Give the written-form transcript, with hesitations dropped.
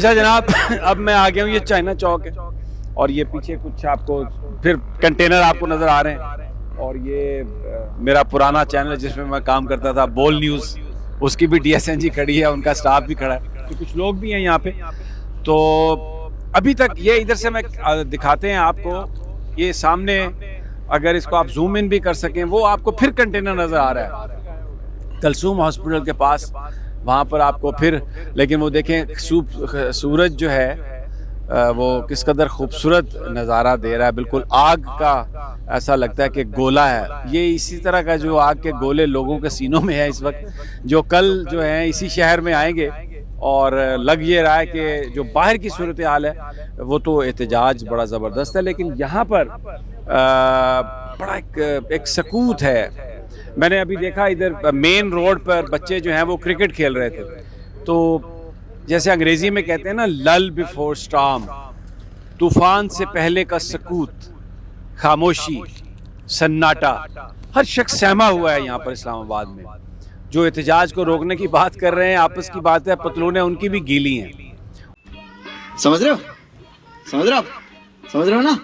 اچھا جناب، اب میں آ گیا ہوں، یہ چائنا چوک ہے اور یہ پیچھے کچھ آپ کو پھر کنٹینر آپ کو نظر آ رہے ہیں، اور یہ میرا پرانا چینل جس میں میں کام کرتا تھا، بول نیوز، اس کی بھی ڈی ایس این جی کھڑی ہے، ان کا سٹاف بھی کھڑا ہے، تو کچھ لوگ بھی ہیں یہاں پہ. تو ابھی تک یہ ادھر سے میں دکھاتے ہیں آپ کو، یہ سامنے اگر اس کو آپ زوم ان بھی کر سکیں، وہ آپ کو پھر کنٹینر نظر آ رہا ہے کلثوم ہاسپٹل کے پاس، وہاں پر آپ کو پھر. لیکن وہ دیکھیں سورج جو ہے وہ کس قدر خوبصورت نظارہ دے رہا ہے، بالکل آگ کا ایسا لگتا ہے کہ گولا ہے. یہ اسی طرح کا جو آگ کے گولے لوگوں کے سینوں میں ہے اس وقت، جو کل جو ہیں اسی شہر میں آئیں گے. اور لگ یہ رہا ہے کہ جو باہر کی صورتحال ہے وہ تو احتجاج بڑا زبردست ہے، لیکن یہاں پر بڑا ایک سکوت ہے. میں نے ابھی دیکھا ادھر مین روڈ پر بچے جو ہیں وہ کرکٹ کھیل رہے تھے، تو جیسے انگریزی میں کہتے ہیں نا، لل بیفور سٹارم، طوفان سے پہلے کا سکوت، خاموشی، سناٹا. ہر شخص سہما ہوا ہے یہاں پر اسلام آباد میں. جو احتجاج کو روکنے کی بات کر رہے ہیں، آپس کی بات ہے، پتلونیں ان کی بھی گیلی ہیں. سمجھ رہے ہو نا؟